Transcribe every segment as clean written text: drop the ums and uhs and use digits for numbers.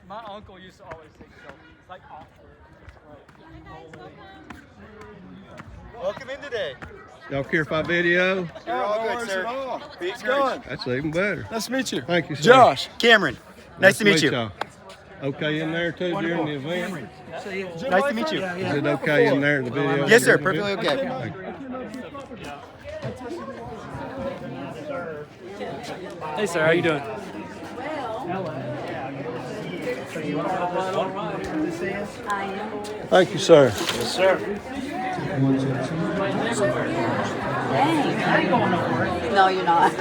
My uncle used to always sing, so it's like awkward. Welcome in today. Y'all care if I video? You're all good, sir. Be encouraged. That's even better. Nice to meet you. Thank you, sir. Josh. Cameron, nice to meet you. y'all. Okay in there too during the event? Nice to meet you. Is it okay in there in the video? Yes, sir. Perfectly okay. Hey, sir, how you doing? I am. Thank you, sir. Yes, sir. Dang. I ain't going nowhere. No, you're not.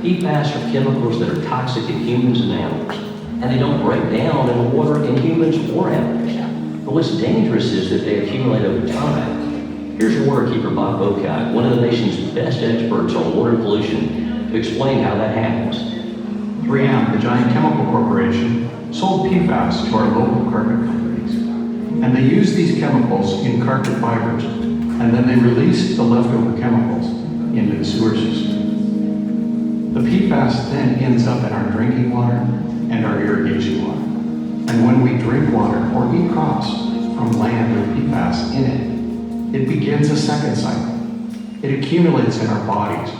PFAS are chemicals that are toxic to humans and animals, and they don't break down in the water in humans or animals. But what's dangerous is that they accumulate over time. Here's waterkeeper Bob Bocock, one of the nation's best experts on water pollution, to explain how that happens. 3M, the giant chemical corporation, sold PFAS to our local carpet companies. And they used these chemicals in carpet fibers, and then they released the leftover chemicals into the sewer system. The PFAS then ends up in our drinking water and our irrigation water. And when we drink water or eat crops from land with PFAS in it, it begins a second cycle. It accumulates in our bodies.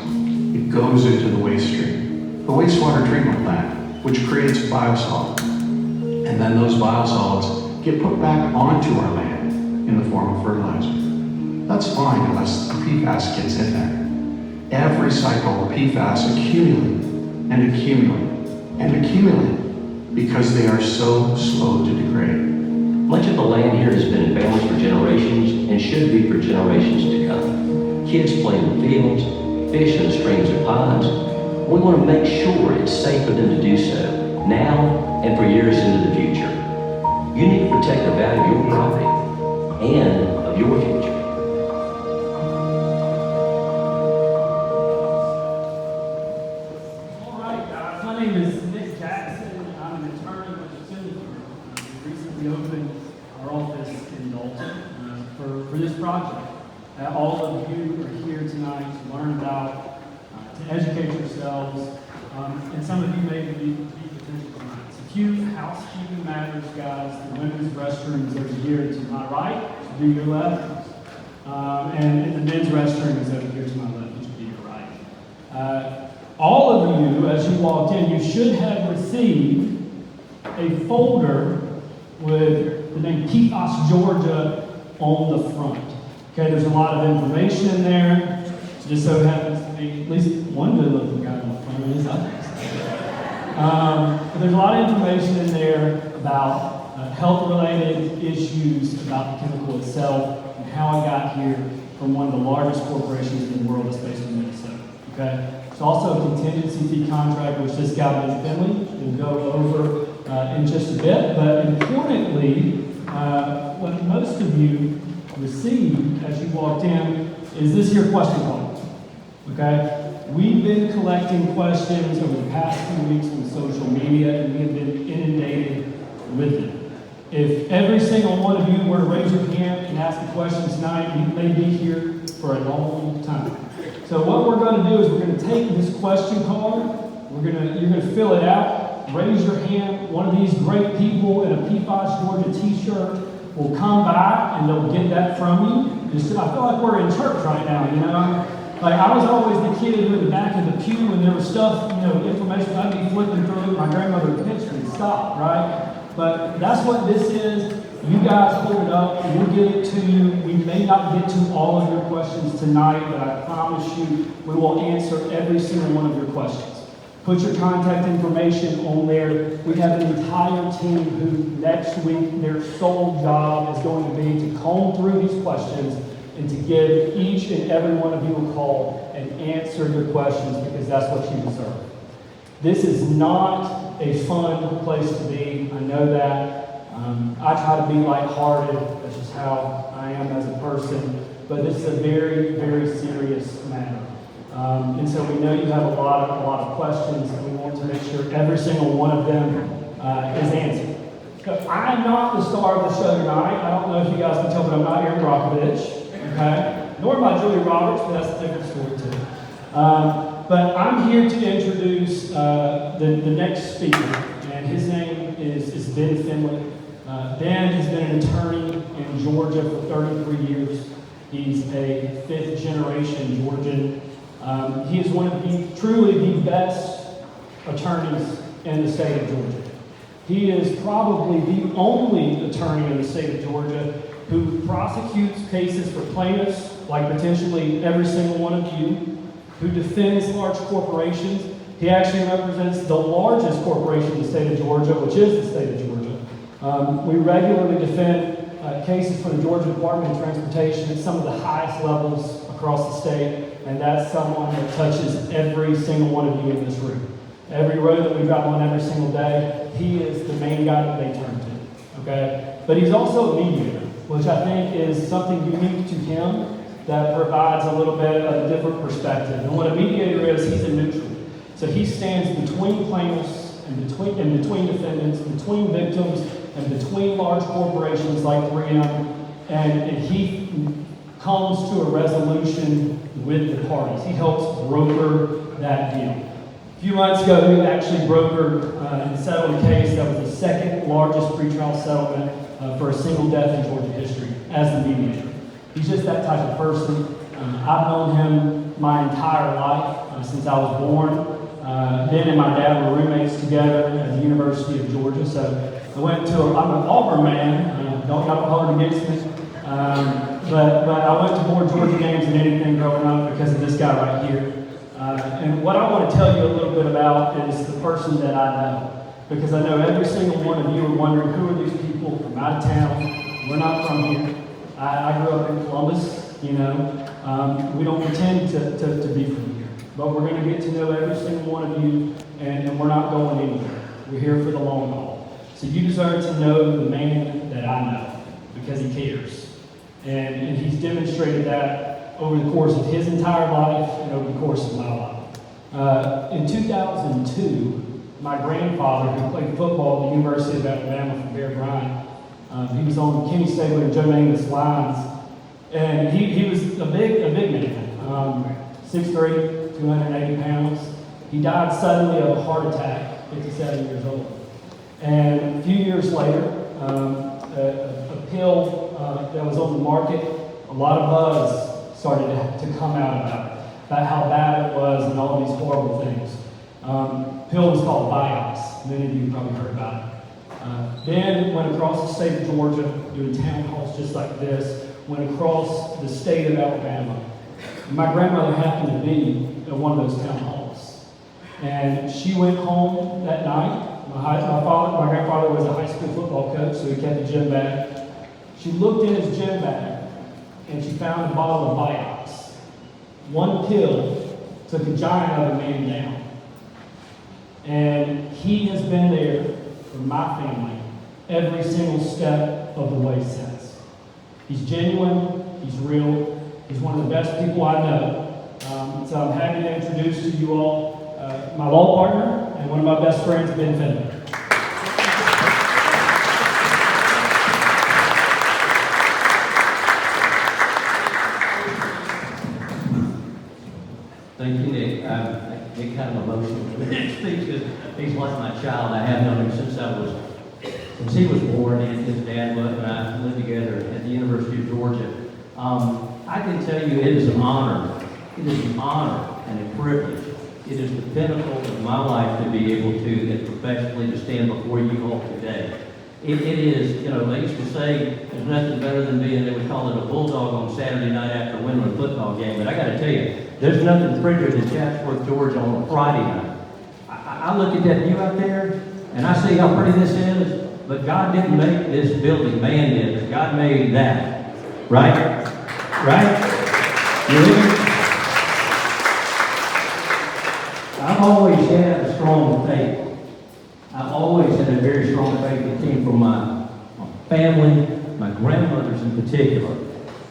It goes into the waste stream, the wastewater treatment plant, which creates biosolids. And then those biosolids get put back onto our land in the form of fertilizer. That's fine unless the PFAS gets in there. Every cycle of PFAS accumulate and accumulate and accumulate because they are so slow to degrade. Much of the land here has been in balance for generations and should be for generations to come. Kids play in the fields, fish in the streams and ponds. We want to make sure it's safe for them to do so, now and for years into the future. You need to protect the value of your property and of your future. For this project. All of you are here tonight to learn about, to educate yourselves, and some of you may be potential clients. A few housekeeping matters, guys. The women's restroom is over here to my right, to your left, and the men's restroom is over here to my left, which would be your right. All of you, as you walked in, you should have received a folder with the name PFAS Georgia on the front. Okay, there's a lot of information in there. It just so happens to be at least one good looking guy on the front of his eyes. But there's a lot of information in there about health-related issues, about the chemical itself, and how it got here from one of the largest corporations in the world that's based in Minnesota. Okay, there's also a contingency fee contract, which this guy named Finley will go over in just a bit. But importantly, what most of you received as you walked in is this here question card. Okay? We've been collecting questions over the past few weeks on social media, and we have been inundated with them. If every single one of you were to raise your hand and ask a question tonight, we may be here for a long time. So what we're going to do is we're going to take this question card, you're going to fill it out, raise your hand. One of these great people in a PFAS Georgia t-shirt will come by and they'll get that from you. I feel like we're in church right now, you know? Like, I was always the kid who in the back of the pew when there was stuff, information I'd be flipping through, my grandmother would pinch me and stop, right? But that's what this is. You guys hold it up, and we'll get it to you. We may not get to all of your questions tonight, but I promise you we will answer every single one of your questions. Put your contact information on there. We have an entire team who next week, their sole job is going to be to comb through these questions and to give each and every one of you a call and answer your questions, because that's what you deserve. This is not a fun place to be. I know that. I try to be lighthearted. That's just how I am as a person, but this is a very, very serious matter. And so we know you have a lot of questions, and we want to make sure every single one of them is answered. I'm not the star of the show tonight. I don't know if you guys can tell, but I'm not Aaron Brockovich, okay? Nor am I Julie Roberts, but that's a different story too. But I'm here to introduce the next speaker, and his name is Ben Finley. Ben has been an attorney in Georgia for 33 years. He's a fifth generation Georgian. He is one of truly the best attorneys in the state of Georgia. He is probably the only attorney in the state of Georgia who prosecutes cases for plaintiffs, like potentially every single one of you, who defends large corporations. He actually represents the largest corporation in the state of Georgia, which is the state of Georgia. We regularly defend cases for the Georgia Department of Transportation at some of the highest levels across the state, and that's someone that touches every single one of you in this room. Every road that we drive on every single day, he is the main guy that they turn to, okay? But he's also a mediator, which I think is something unique to him that provides a little bit of a different perspective. And what a mediator is, he's a neutral. So he stands between plaintiffs and between defendants, between victims, and between large corporations like 3M, and he comes to a resolution with the parties. He helps broker that deal. A few months ago, we actually brokered and settled a case that was the second largest pretrial settlement for a single death in Georgia history as the mediator. He's just that type of person. I've known him my entire life, since I was born. Ben and my dad were roommates together at the University of Georgia, so I'm an Auburn man, don't hold it against me, but I went to more Georgia games than anything growing up because of this guy right here. And what I want to tell you a little bit about is the person that I know, because I know every single one of you are wondering, who are these people from out of town? We're not from here. I grew up in Columbus, you know. We don't pretend to be from here, but we're going to get to know every single one of you, and we're not going anywhere. We're here for the long haul. So you deserve to know the man that I know, because he cares. And he's demonstrated that over the course of his entire life and over the course of my life. In 2002, my grandfather, who played football at the University of Alabama for Bear Bryant, he was on Kenny Stabler and Joe Mangus lines, and he was a big man, 6'3", 280 pounds. He died suddenly of a heart attack, 57 years old. And a few years later, a pill that was on the market, a lot of buzz started to come out about how bad it was and all these horrible things. Pill was called Vioxx. Many of you probably heard about it. Ben went across the state of Georgia doing town halls just like this, went across the state of Alabama. My grandmother happened to be at one of those town halls. And she went home that night. My grandfather was a high school football coach, so he kept the gym bag. She looked in his gym bag, and she found a bottle of Vioxx. One pill took a giant of a man down. And he has been there for my family every single step of the way since. He's genuine, he's real, he's one of the best people I know. So I'm happy to introduce to you all my law partner and one of my best friends, Ben Finley. Thank you, Nick. I get kind of emotional when Nick speaks because he's like my child. I have known him since he was born, and his dad and I lived together at the University of Georgia. I can tell you it is an honor. It is an honor and a privilege. It is the pinnacle of my life to be able to, and professionally, to stand before you all today. It is, you know, they used to say there's nothing better than being, they would call it a bulldog on Saturday night after winning a football game. But I got to tell you, there's nothing prettier than Chatsworth, Georgia on a Friday night. I look at that view out there, and I see how pretty this is, but God didn't make this building, man did, but God made that. Right? Right? You know? I've always had a strong faith. I've always had a very strong faith that came from my family, my grandmothers in particular.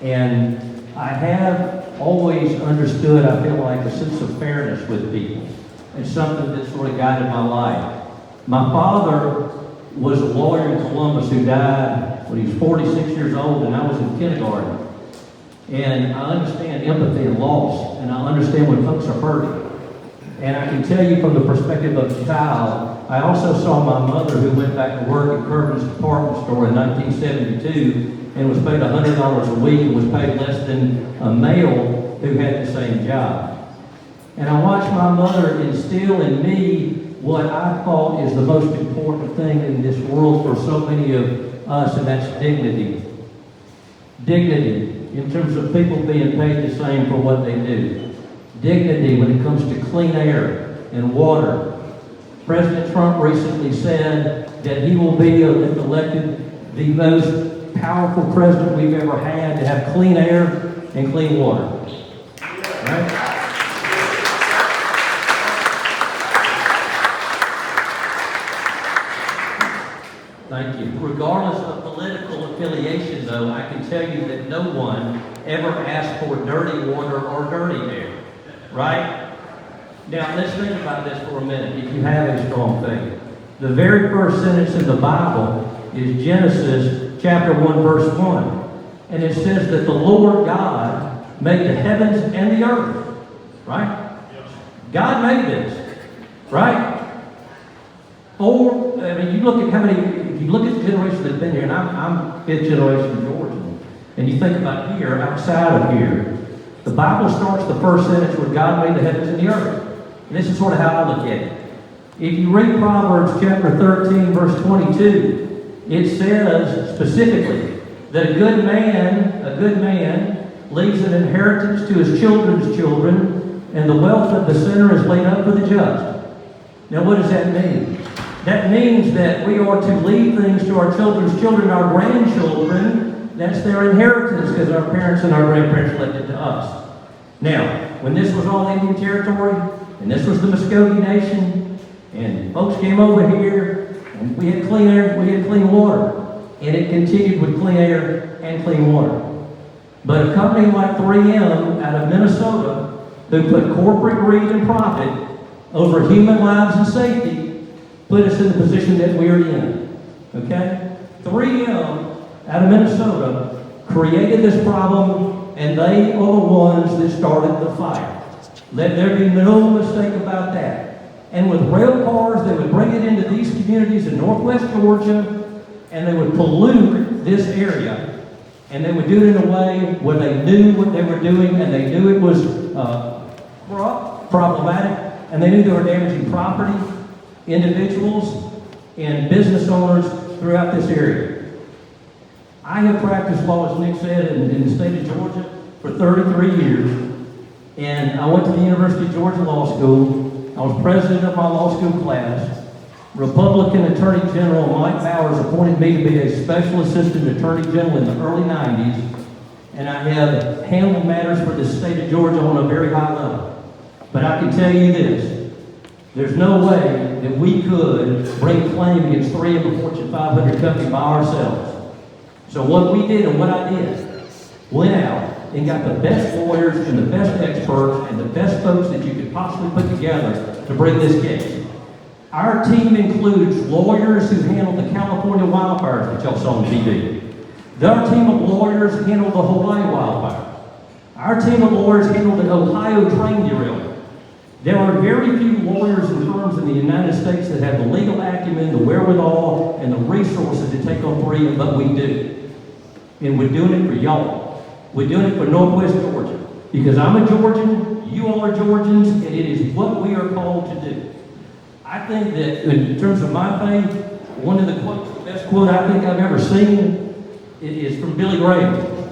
And I have always understood, I feel like, a sense of fairness with people. It's something that sort of guided my life. My father was a lawyer in Columbus who died when he was 46 years old, and I was in kindergarten. And I understand empathy and loss, and I understand when folks are hurting. And I can tell you from the perspective of a child, I also saw my mother who went back to work at Kirkland's department store in 1972 and was paid $100 a week and was paid less than a male who had the same job. And I watched my mother instill in me what I thought is the most important thing in this world for so many of us, and that's dignity. Dignity in terms of people being paid the same for what they do. Dignity when it comes to clean air and water. President Trump recently said that he will be elected the most powerful president we've ever had to have clean air and clean water. Right? Thank you. Regardless of political affiliation, though, I can tell you that no one ever asked for dirty water or dirty air. Right? Now, let's think about this for a minute, if you have a strong faith. The very first sentence in the Bible is Genesis chapter 1, verse 1. And it says that the Lord God made the heavens and the earth. Right? God made this. Right? You look at how many, if you look at the generation that's been here, and I'm fifth generation Georgian, and you think about here, outside of here, the Bible starts the first sentence with God made the heavens and the earth. And this is sort of how I look at it. If you read Proverbs chapter 13, verse 22, it says specifically that a good man leaves an inheritance to his children's children, and the wealth of the sinner is laid up for the just. Now, what does that mean? That means that we are to leave things to our children's children, our grandchildren. That's their inheritance because our parents and our grandparents left it to us. Now, when this was all Indian territory, and this was the Muskogee Nation, and folks came over here, and we had clean air, we had clean water. And it continued with clean air and clean water. But a company like 3M out of Minnesota, who put corporate greed and profit over human lives and safety, put us in the position that we're in. Okay? 3M out of Minnesota created this problem, and they are the ones that started the fire. Let there be no mistake about that. And with rail cars, they would bring it into these communities in northwest Georgia, and they would pollute this area. And they would do it in a way where they knew what they were doing, and they knew it was problematic, and they knew they were damaging property, individuals, and business owners throughout this area. I have practiced law, as Nick said, in the state of Georgia for 33 years, and I went to the University of Georgia Law School. I was president of my law school class. Republican Attorney General Mike Bowers appointed me to be a special assistant attorney general in the early 90s, and I have handled matters for the state of Georgia on a very high level. But I can tell you this, there's no way that we could bring a claim against 3 of the Fortune 500 company by ourselves. So what we did and what I did, went out and got the best lawyers and the best experts and the best folks that you could possibly put together to bring this case. Our team includes lawyers who handled the California wildfires that y'all saw on TV. Our team of lawyers handled the Hawaii wildfire. Our team of lawyers handled the Ohio train derailment. There are very few lawyers and firms in the United States that have the legal acumen, the wherewithal, and the resources to take on 3, but we do. And we're doing it for y'all. We're doing it for Northwest Georgia. Because I'm a Georgian, you all are Georgians, and it is what we are called to do. I think that in terms of my faith, one of the quotes, the best quote I think I've ever seen is from Billy Graham.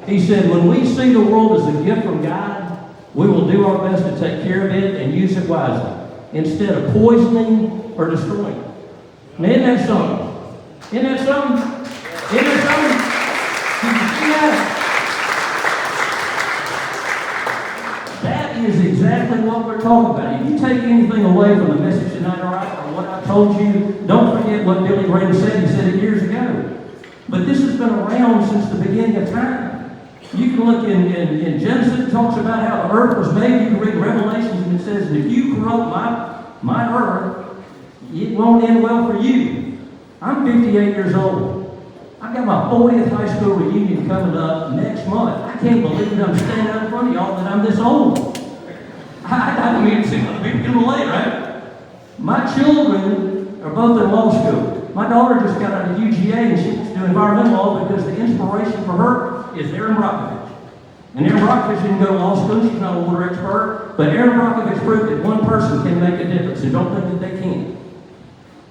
He said, when we see the world as a gift from God, we will do our best to take care of it and use it wisely, instead of poisoning or destroying it. Now, isn't that something? Isn't that something? Isn't that something? Did you see that? That is exactly what we're talking about. If you take anything away from the message tonight, all right, or what I told you, don't forget what Billy Graham said. He said it years ago. But this has been around since the beginning of time. You can look in Genesis, it talks about how the earth was made. You can read Revelations and it says, if you corrupt my earth, it won't end well for you. I'm 58 years old. I've got my 40th high school reunion coming up next month. I can't believe that I'm standing out in front of y'all that I'm this old. I mean, it's going to be getting late, right? My children are both in law school. My daughter just got out of UGA and she's doing environmental law because the inspiration for her is Erin Brockovich. And Erin Brockovich didn't go to law school. She's not a water expert. But Erin Brockovich proved that one person can make a difference, and don't think that they can't.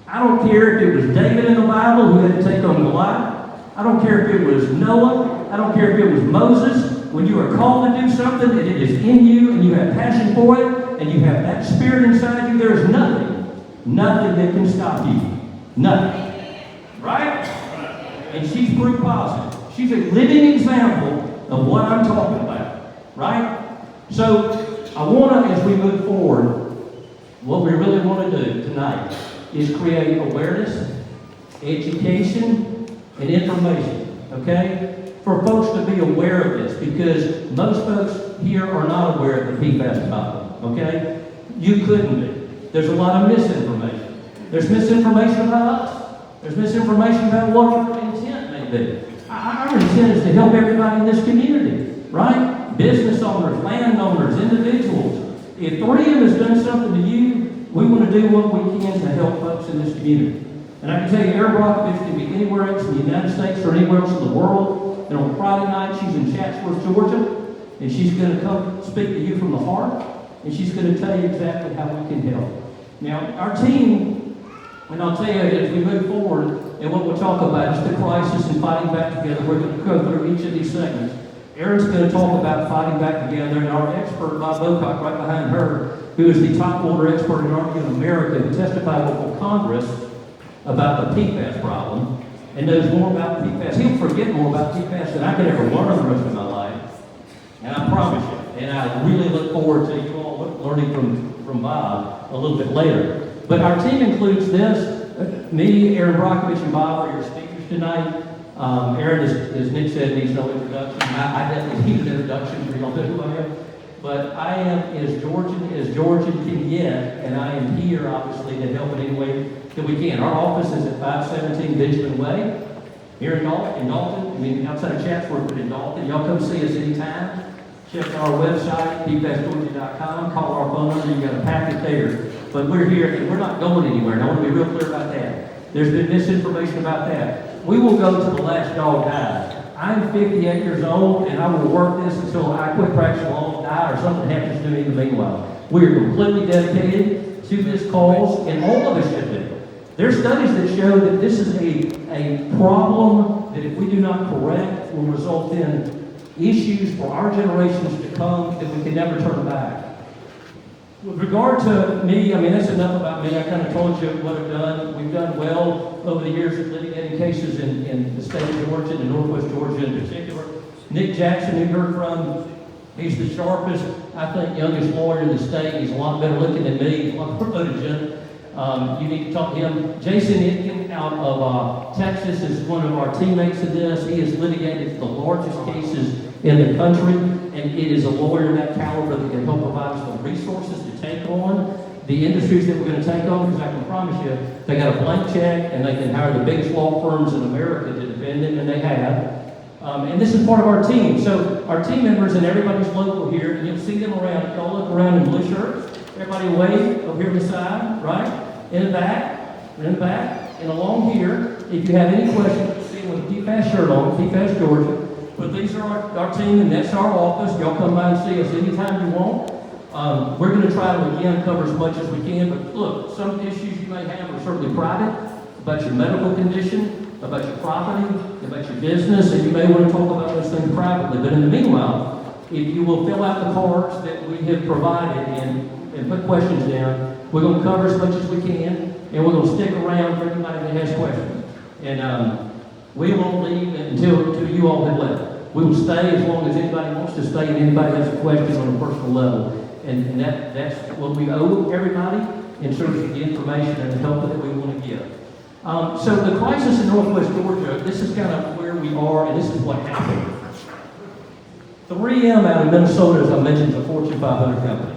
I don't care if it was David in the Bible who had to take on Goliath. I don't care if it was Noah. I don't care if it was Moses. When you are called to do something and it is in you and you have passion for it and you have that spirit inside you, there is nothing that can stop you. Nothing. Right? And she's proof positive. She's a living example of what I'm talking about. Right? So I want to, as we move forward, what we really want to do tonight is create awareness, education, and information, okay? For folks to be aware of this, because most folks here are not aware of the PFAS problem, okay? You couldn't be. There's a lot of misinformation. There's misinformation about us. There's misinformation about what our intent may be. Our intent is to help everybody in this community, right? Business owners, landowners, individuals. If 3M has done something to you, we want to do what we can to help folks in this community. And I can tell you, Erin Brockovich can be anywhere else in the United States or anywhere else in the world. And on Friday night, she's in Chatsworth, Georgia. And she's going to come speak to you from the heart. And she's going to tell you exactly how we can help. Now, our team, and I'll tell you, as we move forward, and what we'll talk about is the crisis and fighting back together. We're going to go through each of these segments. Erin's going to talk about fighting back together, and our expert, Bob Bocock, right behind her, who is the top water expert in America, who testified before Congress about the PFAS problem, and knows more about PFAS. He'll forget more about PFAS than I could ever learn the rest of my life. And I promise you, and I really look forward to you all learning from Bob a little bit later. But our team includes this. Me, Erin Brockovich, and Bob are your speakers tonight. Erin, as Nick said, needs no introduction. I definitely need an introduction for y'all know who I am. But I am as Georgian can get, and I am here, obviously, to help in any way that we can. Our office is at 517 Benjamin Way, here in Dalton, outside of Chatsworth, but in Dalton. Y'all come see us anytime. Check our website, pfasgeorgia.com, call our phone number, you got a packet there. But we're here, and we're not going anywhere, and I want to be real clear about that. There's been misinformation about that. We will go to the last dog dies. I'm 58 years old, and I will work this until I quit practicing law, die, or something happens to me in the meanwhile. We are completely dedicated to this cause, and all of us should be. There are studies that show that this is a problem that if we do not correct will result in issues for our generations to come that we can never turn back. With regard to me, that's enough about me. I kind of told you what I've done. We've done well over the years at litigating cases in the state of Georgia and Northwest Georgia in particular. Nick Jackson, who you heard from, he's the sharpest, I think, youngest lawyer in the state. He's a lot better looking than me. He's a lot more photogenic. You need to talk to him. Jason Itkin out of Texas is one of our teammates in this. He has litigated the largest cases in the country, and it is a lawyer of that caliber that can help provide us the resources to take on the industries that we're going to take on, because I can promise you, they got a blank check, and they can hire the biggest law firms in America to defend it, and they have. And this is part of our team. So our team members and everybody's local here, and you'll see them around. Y'all look around in blue shirts. Everybody wave over here on the side, right? In the back, and along here. If you have any questions, see them with a PFAS shirt on, PFAS Georgia. But these are our team, and that's our office. Y'all come by and see us anytime you want. We're going to try to, again, cover as much as we can. But look, some issues you may have are certainly private, about your medical condition, about your property, about your business, and you may want to talk about those things privately. But in the meanwhile, if you will fill out the cards that we have provided and put questions down, we're going to cover as much as we can, and we're going to stick around for anybody that has questions. And we won't leave until you all have left. We will stay as long as anybody wants to stay and anybody has a question on a personal level. And that's what we owe everybody in terms of the information and the help that we want to give. So the crisis in Northwest Georgia, this is kind of where we are, and this is what happened. 3M out of Minnesota, as I mentioned, is a Fortune 500 company.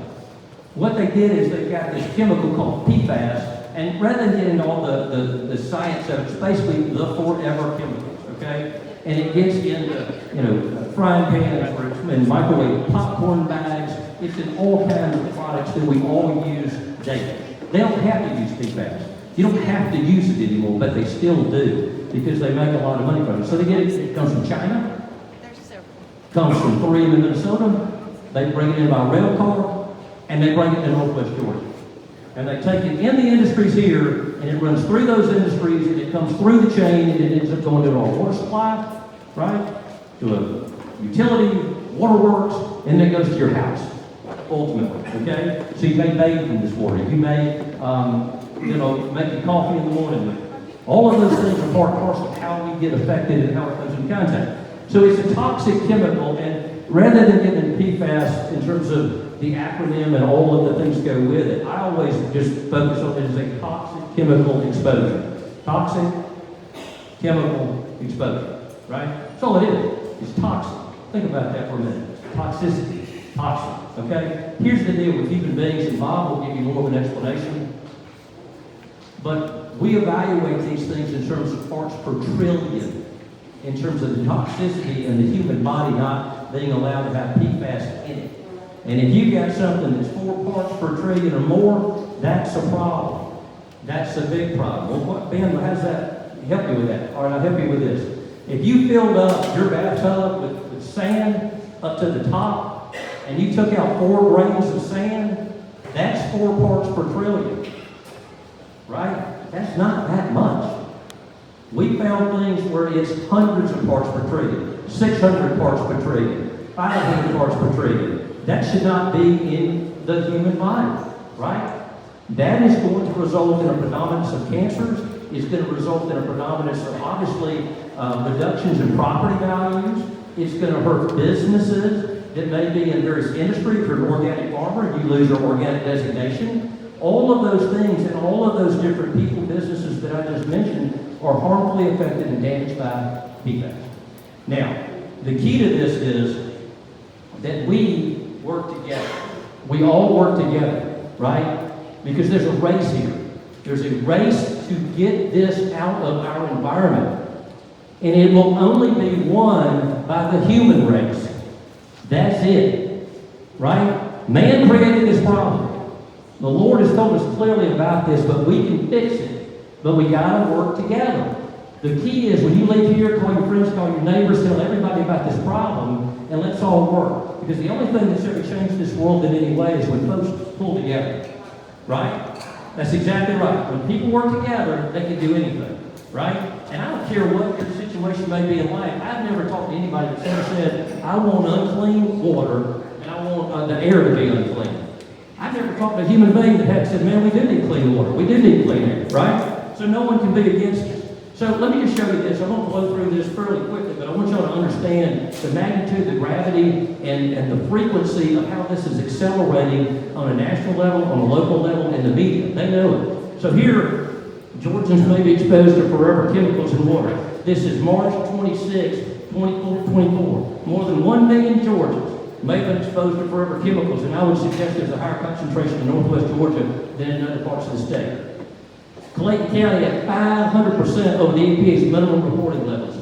What they did is they got this chemical called PFAS, and rather than get into all the science of it, it's basically the forever chemicals, okay? And it gets into, frying pans, or it's in microwave popcorn bags. It's in all kinds of products that we all use daily. They don't have to use PFAS. You don't have to use it anymore, but they still do because they make a lot of money from it. So they get it. It comes from China. Comes from 3M in Minnesota. They bring it in by rail car, and they bring it to Northwest Georgia. And they take it in the industries here, and it runs through those industries, and it comes through the chain, and it ends up going to our water supply, right? To a utility, waterworks, and then it goes to your house, ultimately, okay? So you may bathe in this water. You may, make your coffee in the morning with it. All of those things are part and parcel of how we get affected and how it comes in contact. So it's a toxic chemical, and rather than getting into PFAS in terms of the acronym and all of the things that go with it, I always just focus on it as a toxic chemical exposure. Toxic chemical exposure, right? That's all it is. It's toxic. Think about that for a minute. Toxicity. Toxic, okay? Here's the deal with human beings, and Bob will give you more of an explanation. But we evaluate these things in terms of parts per trillion, in terms of the toxicity and the human body not being allowed to have PFAS in it. And if you got something that's 4 parts per trillion or more, that's a problem. That's a big problem. Well, Ben, how does that help you with that? All right, I'll help you with this. If you filled up your bathtub with sand up to the top, and you took out 4 grains of sand, that's 4 parts per trillion. Right? That's not that much. We found things where it's hundreds of parts per trillion, 600 parts per trillion, 500 parts per trillion. That should not be in the human body, right? That is going to result in a predominance of cancers. It's going to result in a predominance of, obviously, reductions in property values. It's going to hurt businesses that may be in various industries. If you're an organic farmer, you lose your organic designation. All of those things and all of those different people, businesses that I just mentioned are harmfully affected and damaged by PFAS. Now, the key to this is that we work together. We all work together, right? Because there's a race here. There's a race to get this out of our environment. And it will only be won by the human race. That's it, right? Man created this problem. The Lord has told us clearly about this, but we can fix it. But we got to work together. The key is when you leave here, call your friends, call your neighbors, tell everybody about this problem, and let's all work. Because the only thing that's ever changed this world in any way is when folks pull together, right? That's exactly right. When people work together, they can do anything, right? And I don't care what your situation may be in life. I've never talked to anybody that's ever said, I want unclean water, and I want the air to be unclean. I've never talked to a human being that had said, man, we do need clean water. We do need clean air, right? So no one can be against us. So let me just show you this. I won't blow through this fairly quickly, but I want y'all to understand the magnitude, the gravity, and the frequency of how this is accelerating on a national level, on a local level, in the media. They know it. So here, Georgians may be exposed to forever chemicals in water. This is March 26, 2024. More than 1 million Georgians may have been exposed to forever chemicals, and I would suggest there's a higher concentration in Northwest Georgia than in other parts of the state. Clayton County at 500% over the EPA's minimum reporting levels.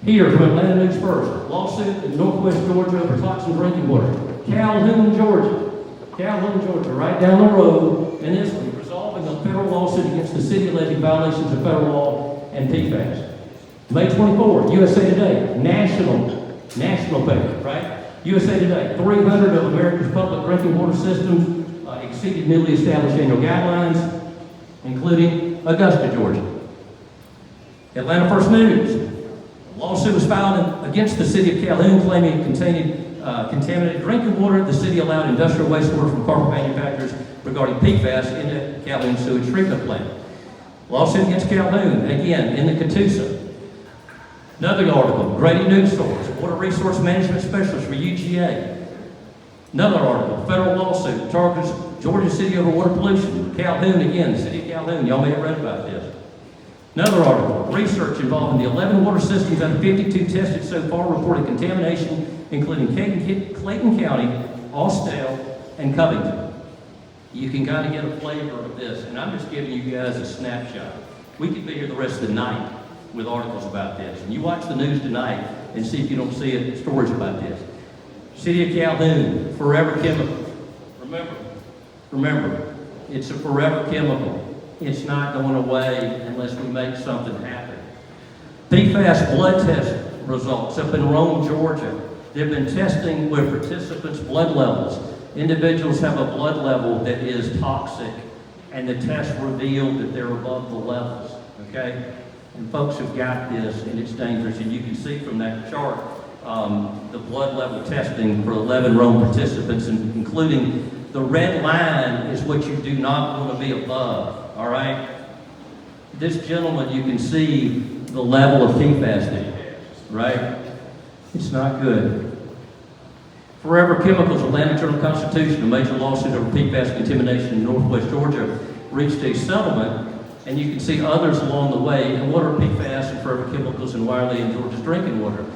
Here from Atlanta News First, lawsuit in Northwest Georgia for toxic drinking water. Calhoun, Georgia, right down the road, and this one, resolving a federal lawsuit against the city alleging violations of federal law and PFAS. May 24th, USA Today, national paper, right? USA Today, 300 of America's public drinking water systems exceeded newly established annual guidelines, including Augusta, Georgia. Atlanta First News, a lawsuit was filed against the city of Calhoun claiming it contained contaminated drinking water. The city allowed industrial wastewater from carpet manufacturers regarding PFAS into Calhoun sewage treatment plant. Lawsuit against Calhoun, again, in the Catoosa. Another article, Grady News Source, Water Resource Management Specialist for UGA. Another article, federal lawsuit, charges Georgia City over water pollution. Calhoun, again, the city of Calhoun, y'all may have read about this. Another article, research involving the 11 water systems out of 52 tested so far reported contamination, including Clayton County, Austell, and Covington. You can kind of get a flavor of this, and I'm just giving you guys a snapshot. We could be here the rest of the night with articles about this. And you watch the news tonight and see if you don't see it, stories about this. City of Calhoun, forever chemical. Remember, it's a forever chemical. It's not going away unless we make something happen. PFAS blood test results up in Rome, Georgia. They've been testing with participants' blood levels. Individuals have a blood level that is toxic, and the test revealed that they're above the levels, okay? And folks have got this, and it's dangerous. And you can see from that chart the blood level testing for 11 Rome participants, including the red line is what you do not want to be above, all right? This gentleman, you can see the level of PFAS that he has, right? It's not good. Forever Chemicals, Atlanta Journal-Constitution, a major lawsuit over PFAS contamination in Northwest Georgia, reached a settlement, and you can see others along the way. And what are PFAS and Forever Chemicals, and why are they in Georgia's drinking water?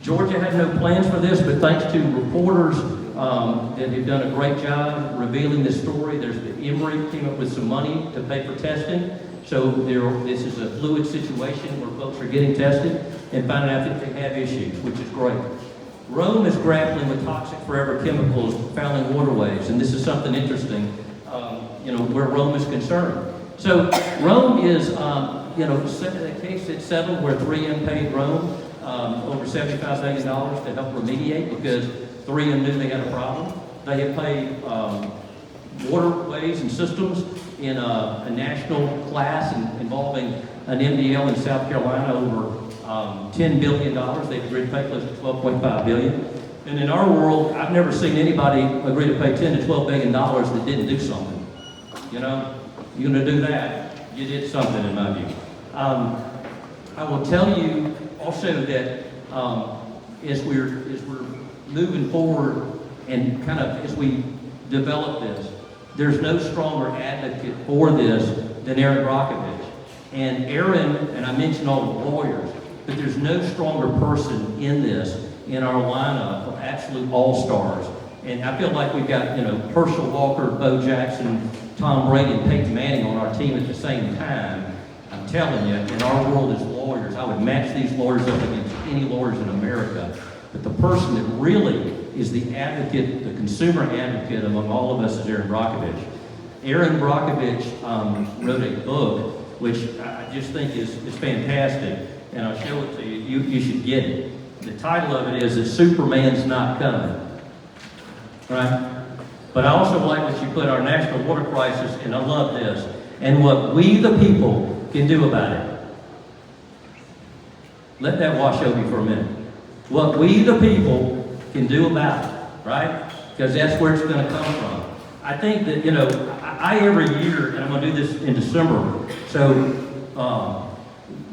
Georgia had no plans for this, but thanks to reporters that have done a great job revealing this story, the Emory came up with some money to pay for testing. So this is a fluid situation where folks are getting tested and finding out that they have issues, which is great. Rome is grappling with toxic forever chemicals fouling waterways, and this is something interesting, where Rome is concerned. So Rome is, a case that settled where 3M paid Rome over $75 million to help remediate because 3M knew they had a problem. They have paid waterways and systems in a national class involving an MDL in South Carolina over $10 billion. They've agreed to pay close to $12.5 billion. And in our world, I've never seen anybody agree to pay $10 to $12 billion that didn't do something. You're going to do that, you did something in my view. I will tell you also that as we're moving forward and kind of as we develop this, there's no stronger advocate for this than Aaron Brockovich. And Aaron, and I mentioned all the lawyers, but there's no stronger person in this in our lineup of absolute all-stars. And I feel like we've got, Herschel Walker, Bo Jackson, Tom Brady, and Peyton Manning on our team at the same time. I'm telling you, in our world as lawyers, I would match these lawyers up against any lawyers in America. But the person that really is the advocate, the consumer advocate among all of us is Aaron Brockovich. Aaron Brockovich wrote a book, which I just think is fantastic, and I'll show it to you. You should get it. The title of it is that Superman's Not Coming, right? But I also like what you put, our national water crisis, and I love this, and what we the people can do about it. Let that wash over you for a minute. What we the people can do about it, right? Because that's where it's going to come from. I think that, I every year, and I'm going to do this in December, so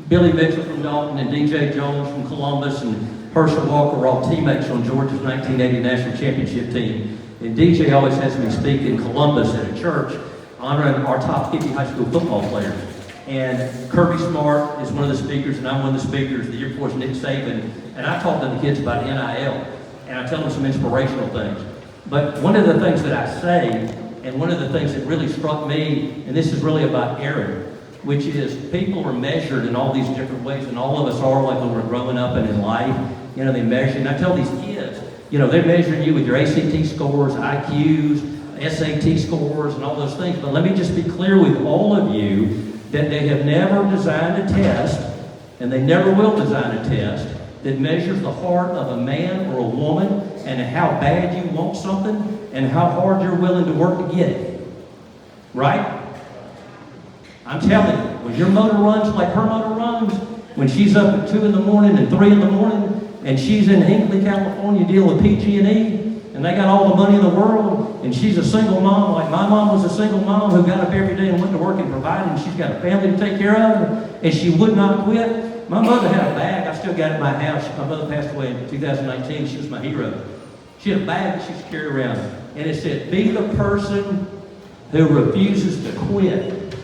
Billy Mitchell from Dalton and DJ Jones from Columbus and Herschel Walker were all teammates on Georgia's 1980 National Championship team. And DJ always has me speak in Columbus at a church honoring our top 50 high school football players. And Kirby Smart is one of the speakers, and I'm one of the speakers. The year before is Nick Saban. And I talk to the kids about NIL, and I tell them some inspirational things. But one of the things that I say, and one of the things that really struck me, and this is really about Aaron, which is people are measured in all these different ways, and all of us are, like when we're growing up and in life, they measure. And I tell these kids, they're measuring you with your ACT scores, IQs, SAT scores, and all those things. But let me just be clear with all of you that they have never designed a test, and they never will design a test, that measures the heart of a man or a woman and how bad you want something and how hard you're willing to work to get it. Right? I'm telling you, when your motor runs like her motor runs, when she's up at 2 in the morning and 3 in the morning, and she's in Hinckley, California dealing with PG&E, and they got all the money in the world, and she's a single mom, like my mom was a single mom who got up every day and went to work and provided, and she's got a family to take care of, and she would not quit. My mother had a bag. I still got it in my house. My mother passed away in 2019. She was my hero. She had a bag that she used to carry around, and it said, "Be the person who refuses to quit."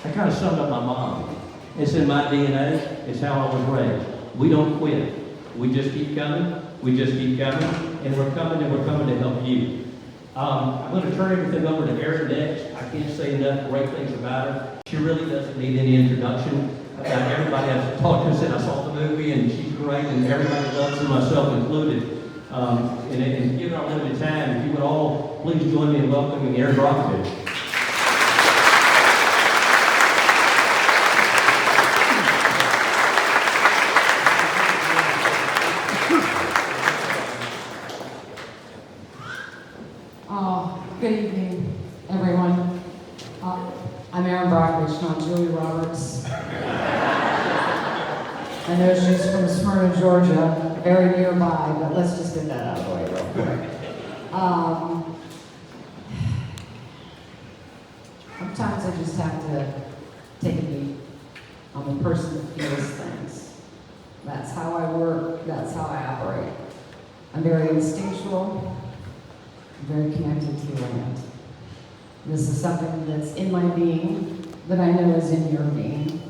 I kind of summed up my mom. It's in my DNA. It's how I was raised. We don't quit. We just keep coming. We just keep coming. And we're coming to help you. I'm going to turn everything over to Erin next. I can't say enough great things about her. She really doesn't need any introduction. Everybody has talked to us, and I saw the movie, and she's great, and everybody loves her, myself included. And given our limited time, if you would all please join me in welcoming Erin Brockovich. Good evening, everyone. I'm Erin Brockovich, not Julie Roberts. I know she's from Smyrna, Georgia, very nearby, but let's just get that out of the way real quick. Sometimes I just have to take a beat. I'm a person that feels things. That's how I work, that's how I operate. I'm very instinctual, very connected to land. This is something that's in my being that I know is in your being.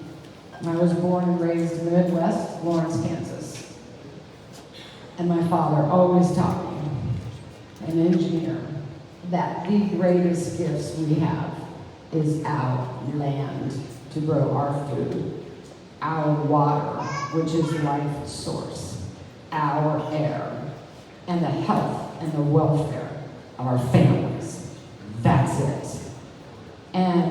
I was born and raised in the Midwest, Lawrence, Kansas. And my father always taught me, an engineer, that the greatest gifts we have is our land to grow our food, our water, which is life source, our air, and the health and the welfare of our families. That's it. And